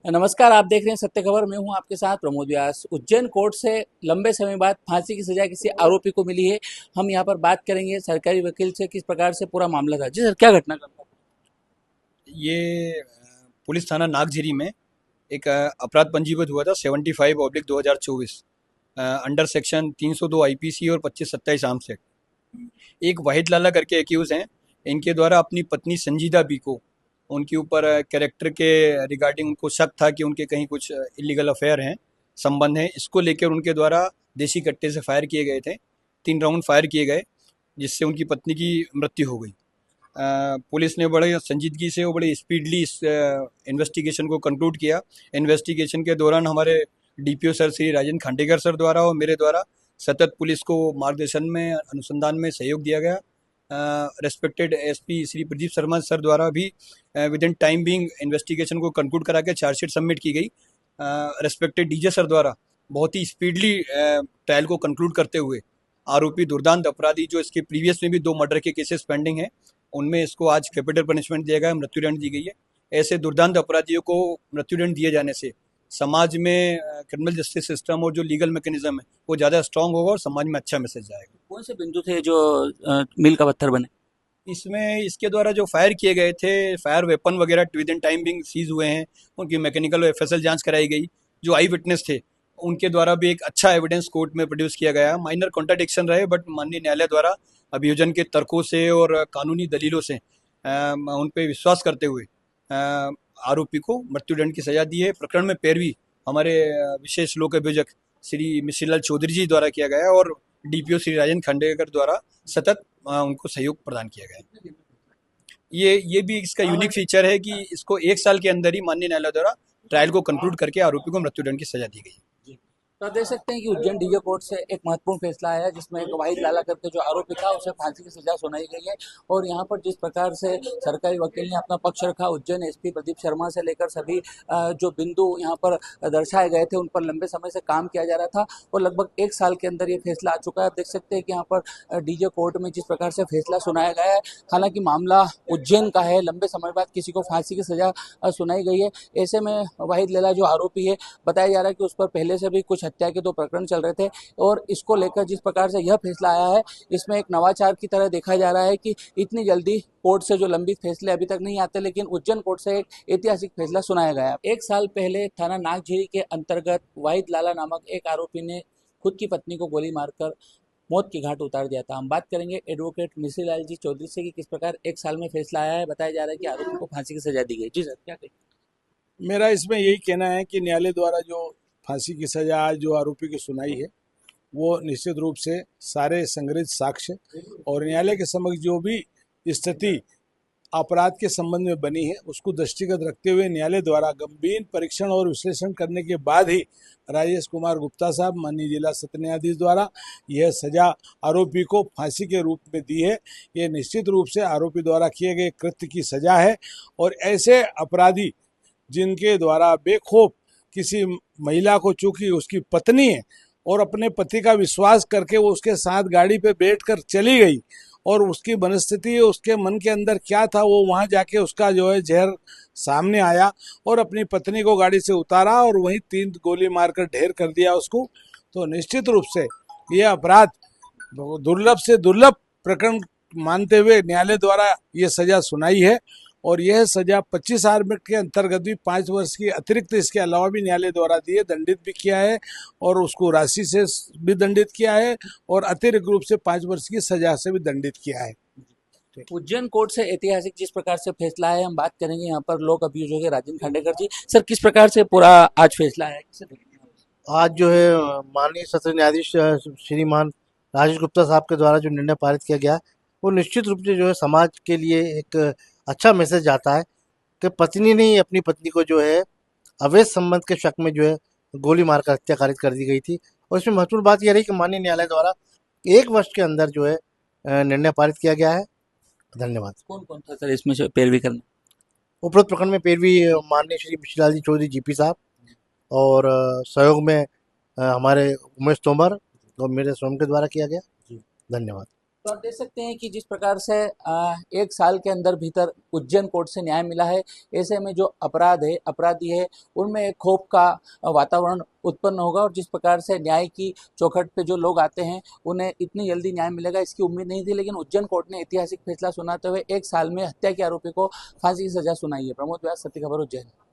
नमस्कार, आप देख रहे हैं सत्य खबर। मैं हूं आपके साथ प्रमोद व्यास। उज्जैन कोर्ट से लंबे समय बाद फांसी की सजा किसी आरोपी को मिली है। हम यहां पर बात करेंगे सरकारी वकील से, किस प्रकार से पूरा मामला था। जी सर, क्या घटनाक्रम था? ये पुलिस थाना नागझिरी में एक अपराध पंजीबद्ध हुआ था 75/2024 अंडर सेक्शन 302 आईपीसी और 2527 आर्म्स एक्ट। एक वाहिद लाला करके एक्यूज हैं। इनके द्वारा अपनी पत्नी संजीदा बी को उनके ऊपर कैरेक्टर के रिगार्डिंग उनको शक था कि उनके कहीं कुछ इलीगल अफेयर हैं, संबंध हैं। इसको लेकर उनके द्वारा देसी कट्टे से फायर किए गए थे। 3 राउंड फायर किए गए, जिससे उनकी पत्नी की मृत्यु हो गई। पुलिस ने बड़े संजीदगी से और बड़े स्पीडली इस इन्वेस्टिगेशन को कंक्लूड किया। इन्वेस्टिगेशन के दौरान हमारे DPO sir Shri Rajendra Khandekar sir द्वारा और मेरे द्वारा सतत पुलिस को मार्गदर्शन में, अनुसंधान में सहयोग दिया गया। Respected SP Shri Pradeep Sharma sir द्वारा भी with in time being investigation को कंक्लूड करा के चार्जशीट सबमिट की गई। रेस्पेक्टेड डीजे सर द्वारा बहुत ही स्पीडली ट्रायल को कंक्लूड करते हुए आरोपी दुर्दांत अपराधी, जो इसके प्रीवियस में भी 2 मर्डर के केसेस पेंडिंग हैं, उनमें इसको आज कैपिटल पनिशमेंट दिया गया, मृत्युदंड दी गई है। ऐसे दुर्दांत अपराधियों को मृत्युदंड दिए जाने से समाज में क्रिमिनल जस्टिस सिस्टम और जो लीगल मैकेनिज्म है वो ज़्यादा स्ट्रांग होगा और समाज में अच्छा मैसेज जाएगा। कौन से बिंदु थे जो मील का पत्थर बने? इसमें इसके द्वारा जो फायर किए गए थे, फायर वेपन वगैरह within time being seized हुए हैं, उनकी मैकेनिकल और एफएसएल जांच कराई गई। जो आई विटनेस थे उनके द्वारा भी एक अच्छा एविडेंस कोर्ट में प्रोड्यूस किया गया। माइनर कॉन्ट्राडिक्शन रहे, बट माननीय न्यायालय द्वारा अभियोजन के तर्कों से और कानूनी दलीलों से उन पर विश्वास करते हुए आरोपी को मृत्युदंड की सजा दी है। प्रकरण में पैरवी हमारे विशेष लोक अभियोजक श्री मिश्रीलाल चौधरी जी द्वारा किया गया और डीपीओ श्री राजेंद्र खांडेकर द्वारा सतत उनको सहयोग प्रदान किया गया है। ये भी इसका यूनिक फीचर है कि इसको 1 साल के अंदर ही माननीय न्यायालय द्वारा ट्रायल को कंक्लूड करके आरोपी को मृत्युदंड की सजा दी गई। तो आप देख सकते हैं कि उज्जैन डीजे कोर्ट से एक महत्वपूर्ण फैसला आया, जिसमें एक वाहिद लाला करके जो आरोपी था उसे फांसी की सजा सुनाई गई है। और यहाँ पर जिस प्रकार से सरकारी वकील ने अपना पक्ष रखा, उज्जैन एसपी प्रदीप शर्मा से लेकर सभी जो बिंदु यहाँ पर दर्शाए गए थे उन पर लंबे समय से काम किया जा रहा था और लगभग 1 साल के अंदर ये फैसला आ चुका है। आप देख सकते हैं कि यहाँ पर डीजे कोर्ट में जिस प्रकार से फैसला सुनाया गया है, हालांकि मामला उज्जैन का है, लंबे समय बाद किसी को फांसी की सजा सुनाई गई है। ऐसे में वाहिद लाला जो आरोपी है, बताया जा रहा है कि उस पर पहले से भी कुछ हत्या के 2 प्रकरण चल रहे थे। और इसको लेकर जिस प्रकार से यह फैसला आया है, इसमें एक नवाचार की तरह देखा जा रहा है कि इतनी जल्दी कोर्ट से जो लंबित फैसले अभी तक नहीं आते, लेकिन उज्जैन कोर्ट से एक ऐतिहासिक फैसला सुनाया गया। 1 साल पहले थाना नागझिरी के अंतर्गत वाहिद लाला नामक एक आरोपी ने खुद की पत्नी को गोली मारकर मौत की घाट उतार दिया था। हम बात करेंगे एडवोकेट मिश्रीलाल जी चौधरी से कि किस प्रकार 1 साल में फैसला आया है। बताया जा रहा है कि आरोपी को फांसी की सजा दी गई। जी सर, क्या कहें? मेरा इसमें यही कहना है कि न्यायालय द्वारा जो फांसी की सजा आज जो आरोपी की सुनाई है, वो निश्चित रूप से सारे संग्रहित साक्ष्य और न्यायालय के समक्ष जो भी स्थिति अपराध के संबंध में बनी है उसको दृष्टिगत रखते हुए न्यायालय द्वारा गंभीर परीक्षण और विश्लेषण करने के बाद ही राजेश कुमार गुप्ता साहब, माननीय जिला सत्र न्यायाधीश द्वारा यह सजा आरोपी को फांसी के रूप में दी है। यह निश्चित रूप से आरोपी द्वारा किए गए कृत्य की सजा है। और ऐसे अपराधी जिनके द्वारा बेखौफ किसी महिला को, चूंकि उसकी पत्नी है और अपने पति का विश्वास करके वो उसके साथ गाड़ी पे बैठकर चली गई और उसकी मनस्थिति, उसके मन के अंदर क्या था, वो वहां जाके उसका जो है जहर सामने आया और अपनी पत्नी को गाड़ी से उतारा और वहीं 3 गोली मारकर ढेर कर दिया उसको। तो निश्चित रूप से यह अपराध दुर्लभ से दुर्लभ प्रकरण मानते हुए न्यायालय द्वारा ये सजा सुनाई है। और यह सजा 25 आर के अंतर्गत भी 5 वर्ष की अतिरिक्त इसके अलावा भी न्यायालय द्वारा दी है, दंडित भी किया है और उसको राशि से भी दंडित किया है और अतिरिक्त रूप से 5 वर्ष की सजा से भी दंडित किया है। उज्जैन कोर्ट से ऐतिहासिक जिस प्रकार से फैसला है, हम बात करेंगे यहाँ पर लोक अभियोजक राजेंद्र खांडेकर जी। सर, किस प्रकार से पूरा आज फैसला है? आज जो है माननीय सत्र न्यायाधीश श्रीमान राजेश गुप्ता साहब के द्वारा जो निर्णय पारित किया गया, वो निश्चित रूप से जो है समाज के लिए एक अच्छा मैसेज आता है कि पत्नी ने अपनी पत्नी को जो है अवैध संबंध के शक में जो है गोली मारकर हत्या कारित कर दी गई थी। और इसमें महत्वपूर्ण बात यह रही कि माननीय न्यायालय द्वारा 1 वर्ष के अंदर जो है निर्णय पारित किया गया है। धन्यवाद। कौन कौन था सर इसमें से पैरवी करना? उपरोक्त प्रकरण में पैरवी माननीय श्री मिश्रीलाल जी चौधरी जीपी साहब और सहयोग में हमारे उमेश तोमर और मेरे स्वयं के द्वारा किया गया। धन्यवाद। तो आप देख सकते हैं कि जिस प्रकार से एक साल के अंदर भीतर उज्जैन कोर्ट से न्याय मिला है, ऐसे में जो अपराधी है उनमें एक खौफ का वातावरण उत्पन्न होगा और जिस प्रकार से न्याय की चौखट पे जो लोग आते हैं उन्हें इतनी जल्दी न्याय मिलेगा इसकी उम्मीद नहीं थी, लेकिन उज्जैन कोर्ट ने ऐतिहासिक फैसला सुनाते हुए एक साल में हत्या के आरोपी को फांसी की सजा सुनाई है। प्रमोद व्यास, सत्य खबर, उज्जैन।